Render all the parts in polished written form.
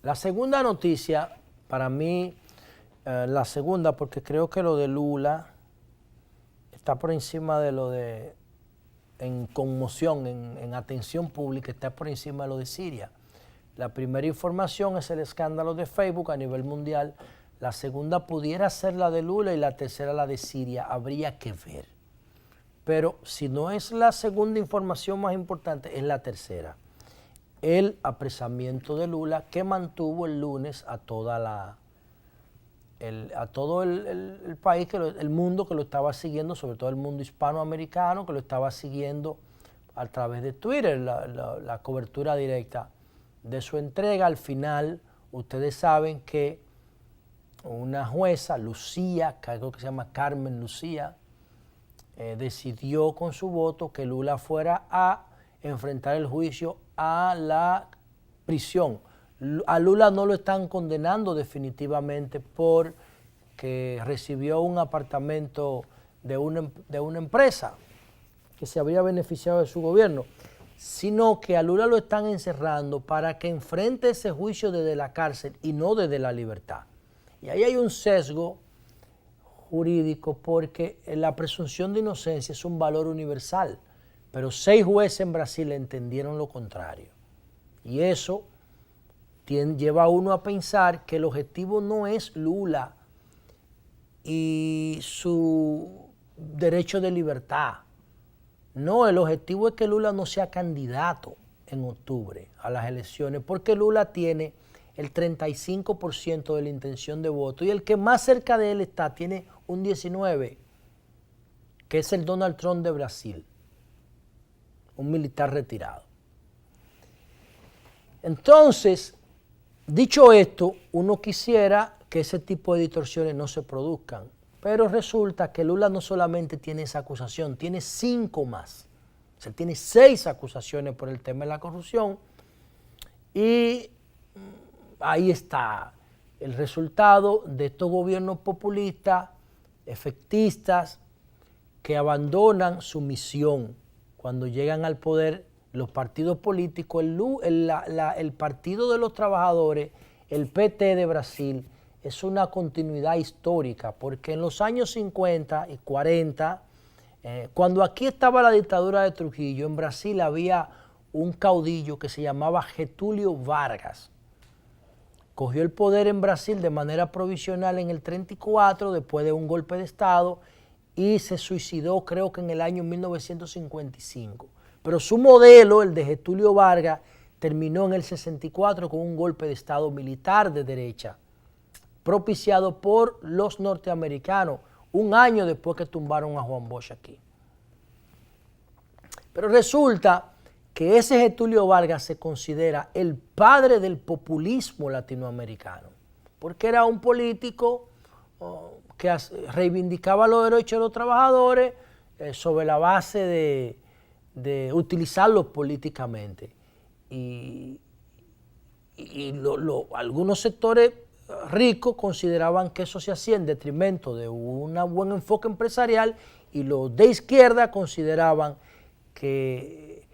La segunda noticia, para mí, la segunda, porque creo que lo de Lula está por encima de lo de, en conmoción, en atención pública, está por encima de lo de Siria. La primera información es el escándalo de Facebook a nivel mundial. La segunda pudiera ser la de Lula y la tercera la de Siria. Habría que ver. Pero si no es la segunda información más importante, es la tercera. El apresamiento de Lula que mantuvo el lunes a todo el país, el mundo que lo estaba siguiendo, sobre todo el mundo hispanoamericano que lo estaba siguiendo a través de Twitter, la cobertura directa de su entrega. Al final, ustedes saben que una jueza, Lucía, creo que se llama Carmen Lucía, decidió con su voto que Lula fuera a enfrentar el juicio a la prisión. A Lula no lo están condenando definitivamente porque recibió un apartamento de una empresa que se habría beneficiado de su gobierno, sino que a Lula lo están encerrando para que enfrente ese juicio desde la cárcel y no desde la libertad. Y ahí hay un sesgo jurídico porque la presunción de inocencia es un valor universal, pero 6 jueces en Brasil entendieron lo contrario. Y eso lleva a uno a pensar que el objetivo no es Lula y su derecho de libertad. No, el objetivo es que Lula no sea candidato en octubre a las elecciones, porque Lula tiene el 35% de la intención de voto y el que más cerca de él está tiene un 19%, que es el Donald Trump de Brasil, un militar retirado. Entonces, dicho esto, uno quisiera que ese tipo de distorsiones no se produzcan, pero resulta que Lula no solamente tiene esa acusación, tiene 5 más. O sea, tiene 6 acusaciones por el tema de la corrupción y ahí está el resultado de estos gobiernos populistas, efectistas, que abandonan su misión cuando llegan al poder. Los partidos políticos, el Partido de los Trabajadores, el PT de Brasil, es una continuidad histórica, porque en los años 50 y 40, cuando aquí estaba la dictadura de Trujillo, en Brasil había un caudillo que se llamaba Getúlio Vargas. Cogió el poder en Brasil de manera provisional en el 34, después de un golpe de Estado, y se suicidó creo que en el año 1955. Pero su modelo, el de Getúlio Vargas, terminó en el 64 con un golpe de Estado militar de derecha, propiciado por los norteamericanos, un año después que tumbaron a Juan Bosch aquí. Pero resulta que ese Getúlio Vargas se considera el padre del populismo latinoamericano, porque era un político que reivindicaba los derechos de los trabajadores sobre la base de utilizarlos políticamente. Y algunos sectores ricos consideraban que eso se hacía en detrimento de un buen enfoque empresarial, y los de izquierda consideraban que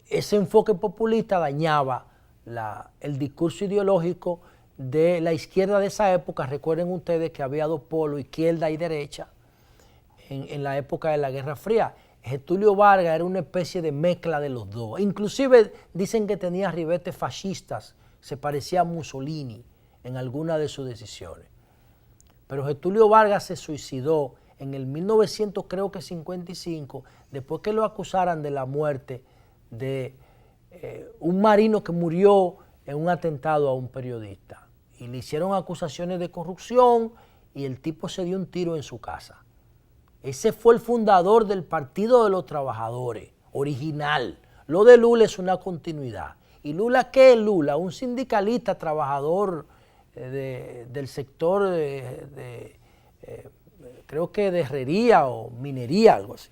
ese enfoque populista dañaba el discurso ideológico de la izquierda de esa época. Recuerden ustedes que había 2 polos, izquierda y derecha, en la época de la Guerra Fría. Getúlio Vargas era una especie de mezcla de los dos. Inclusive dicen que tenía ribetes fascistas, se parecía a Mussolini en alguna de sus decisiones. Pero Getúlio Vargas se suicidó en el 1955, después que lo acusaran de la muerte de un marino que murió en un atentado a un periodista. Y le hicieron acusaciones de corrupción y el tipo se dio un tiro en su casa. Ese fue el fundador del Partido de los Trabajadores, original. Lo de Lula es una continuidad. ¿Y Lula qué es Lula? Un sindicalista trabajador del sector creo que de herrería o minería, algo así.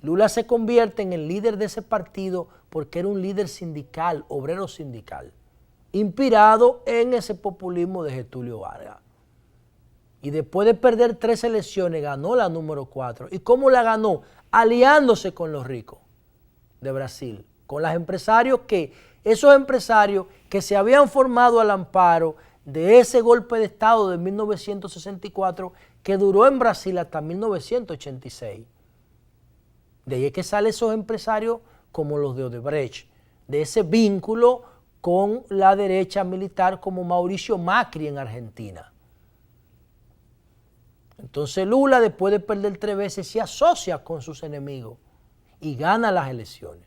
Lula se convierte en el líder de ese partido porque era un líder sindical, obrero sindical, inspirado en ese populismo de Getúlio Vargas. Y después de perder 3 elecciones, ganó la número 4. ¿Y cómo la ganó? Aliándose con los ricos de Brasil, con los empresarios que esos empresarios que se habían formado al amparo de ese golpe de Estado de 1964 que duró en Brasil hasta 1986. De ahí es que salen esos empresarios como los de Odebrecht, de ese vínculo con la derecha militar como Mauricio Macri en Argentina. Entonces Lula, después de perder 3 veces, se asocia con sus enemigos y gana las elecciones.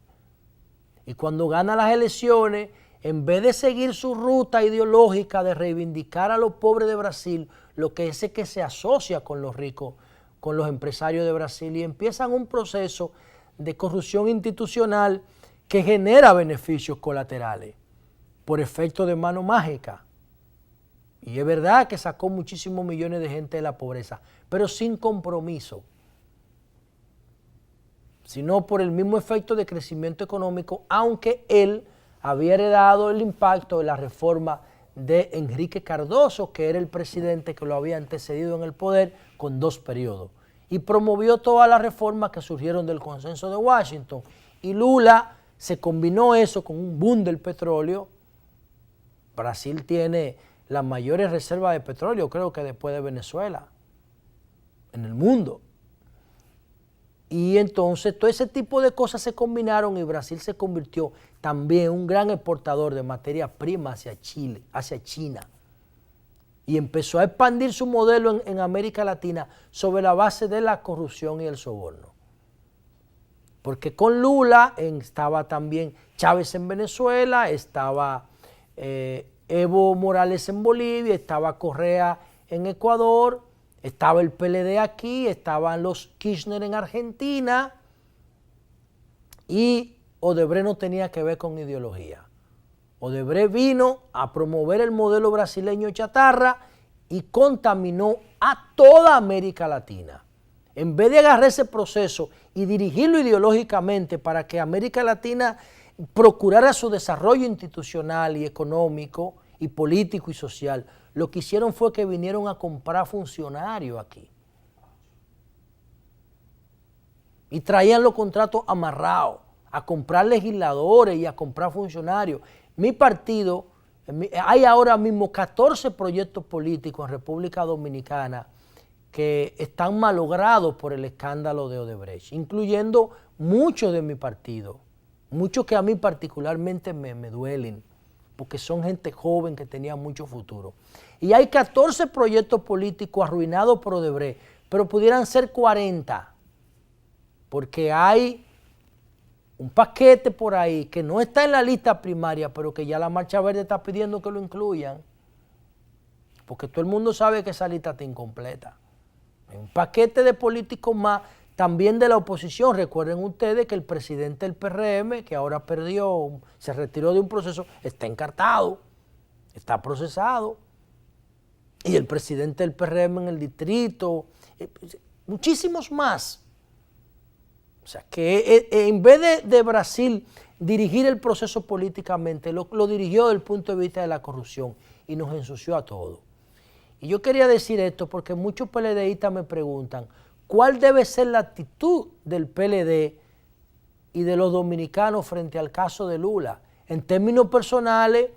Y cuando gana las elecciones, en vez de seguir su ruta ideológica de reivindicar a los pobres de Brasil, lo que es que se asocia con los ricos, con los empresarios de Brasil, y empiezan un proceso de corrupción institucional que genera beneficios colaterales por efecto de mano mágica. Y es verdad que sacó muchísimos millones de gente de la pobreza, pero sin compromiso, sino por el mismo efecto de crecimiento económico, aunque él había heredado el impacto de la reforma de Enrique Cardoso, que era el presidente que lo había antecedido en el poder con 2 periodos, y promovió todas las reformas que surgieron del consenso de Washington. Y Lula se combinó eso con un boom del petróleo. Brasil tiene las mayores reservas de petróleo, creo que después de Venezuela, en el mundo. Y entonces todo ese tipo de cosas se combinaron y Brasil se convirtió también en un gran exportador de materia prima hacia Chile, hacia China. Y empezó a expandir su modelo en América Latina sobre la base de la corrupción y el soborno. Porque con Lula estaba también Chávez en Venezuela, estaba Evo Morales en Bolivia, estaba Correa en Ecuador, estaba el PLD aquí, estaban los Kirchner en Argentina, y Odebrecht no tenía que ver con ideología. Odebrecht vino a promover el modelo brasileño chatarra y contaminó a toda América Latina. En vez de agarrar ese proceso y dirigirlo ideológicamente para que América Latina procurara su desarrollo institucional y económico y político y social, lo que hicieron fue que vinieron a comprar funcionarios aquí. Y traían los contratos amarrados, a comprar legisladores y a comprar funcionarios. Mi partido, hay ahora mismo 14 proyectos políticos en República Dominicana que están malogrados por el escándalo de Odebrecht, incluyendo muchos de mi partido, muchos que a mí particularmente me duelen, porque son gente joven que tenía mucho futuro. Y hay 14 proyectos políticos arruinados por Odebrecht, pero pudieran ser 40, porque hay un paquete por ahí que no está en la lista primaria, pero que ya la Marcha Verde está pidiendo que lo incluyan, porque todo el mundo sabe que esa lista está incompleta. Hay un paquete de políticos más, también de la oposición. Recuerden ustedes que el presidente del PRM, que ahora perdió, se retiró de un proceso, está encartado, está procesado. Y el presidente del PRM en el distrito, muchísimos más. O sea, que en vez de Brasil dirigir el proceso políticamente, lo dirigió desde el punto de vista de la corrupción y nos ensució a todos. Y yo quería decir esto porque muchos PLDistas me preguntan, ¿cuál debe ser la actitud del PLD y de los dominicanos frente al caso de Lula? En términos personales,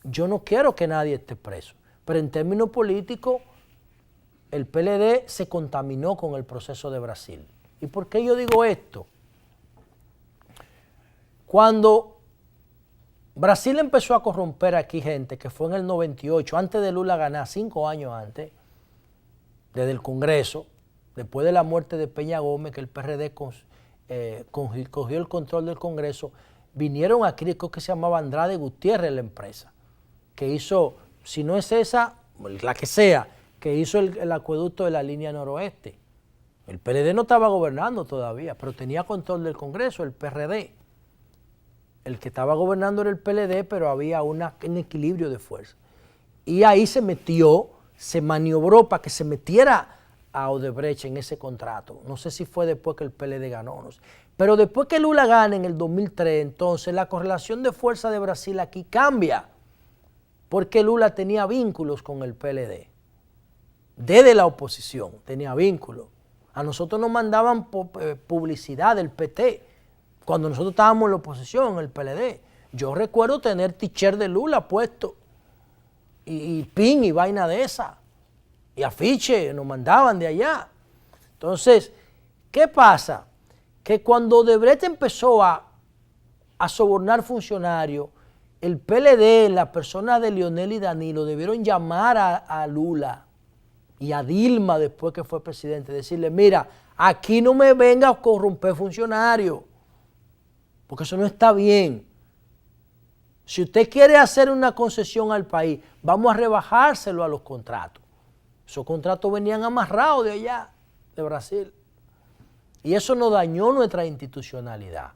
yo no quiero que nadie esté preso, pero en términos políticos, el PLD se contaminó con el proceso de Brasil. ¿Y por qué yo digo esto? Cuando Brasil empezó a corromper aquí gente, que fue en el 98, antes de Lula ganar, 5 años antes, desde el Congreso, después de la muerte de Peña Gómez, que el PRD cogió el control del Congreso, vinieron aquí, creo que se llamaba Andrade Gutiérrez, la empresa, que hizo, si no es esa, la que sea, que hizo el acueducto de la línea noroeste. El PLD no estaba gobernando todavía, pero tenía control del Congreso, el PRD. El que estaba gobernando era el PLD, pero había un equilibrio de fuerza. Y ahí se metió, se maniobró para que se metiera a Odebrecht en ese contrato. No sé si fue después que el PLD ganó, no sé. Pero después que Lula gana en el 2003, entonces la correlación de fuerza de Brasil aquí cambia, porque Lula tenía vínculos con el PLD. Desde la oposición tenía vínculos. A nosotros nos mandaban publicidad del PT, cuando nosotros estábamos en la oposición, en el PLD. Yo recuerdo tener t-shirt de Lula puesto y pin y vaina de esa. Y afiche nos mandaban de allá. Entonces, ¿qué pasa? Que cuando Odebrecht empezó a sobornar funcionarios, el PLD, la persona de Leonel y Danilo, debieron llamar a Lula y a Dilma después que fue presidente, decirle, mira, aquí no me venga a corromper funcionarios, porque eso no está bien. Si usted quiere hacer una concesión al país, vamos a rebajárselo a los contratos. Esos contratos venían amarrados de allá, de Brasil. Y eso nos dañó nuestra institucionalidad.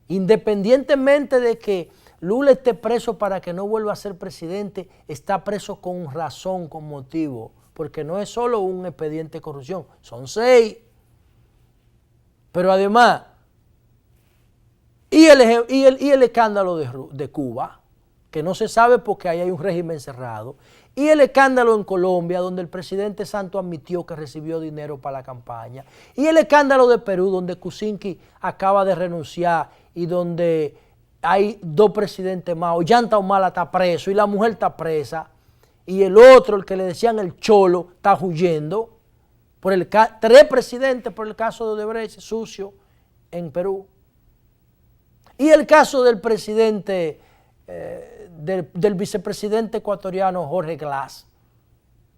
Independientemente de que Lula esté preso para que no vuelva a ser presidente, está preso con razón, con motivo, porque no es solo un expediente de corrupción, son 6. Pero además, y el escándalo de Cuba, que no se sabe porque ahí hay un régimen cerrado, y el escándalo en Colombia, donde el presidente Santos admitió que recibió dinero para la campaña, y el escándalo de Perú, donde Kuczynski acaba de renunciar y donde hay 2 presidentes más, Ollanta Humala está preso y la mujer está presa, y el otro, el que le decían el Cholo, está huyendo, 3 presidentes por el caso de Odebrecht, sucio, en Perú. Y el caso del presidente, del vicepresidente ecuatoriano Jorge Glass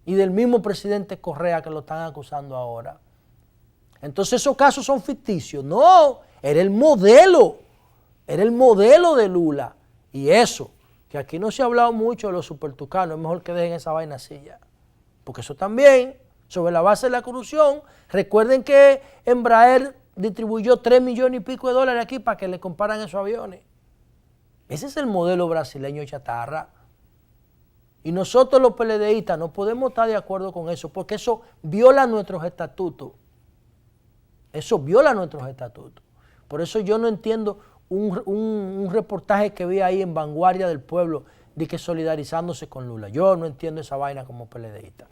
y del mismo presidente Correa que lo están acusando ahora. Entonces esos casos son ficticios. No, era el modelo de Lula. Y eso, que aquí no se ha hablado mucho de los supertucanos, es mejor que dejen esa vaina así ya. Porque eso también, sobre la base de la corrupción, recuerden que Embraer distribuyó 3 millones y pico de dólares aquí para que le compraran esos aviones. Ese es el modelo brasileño chatarra. Y nosotros los PLDistas no podemos estar de acuerdo con eso, porque eso viola nuestros estatutos. Eso viola nuestros estatutos. Por eso yo no entiendo un reportaje que vi ahí en Vanguardia del Pueblo de que solidarizándose con Lula. Yo no entiendo esa vaina como PLDista.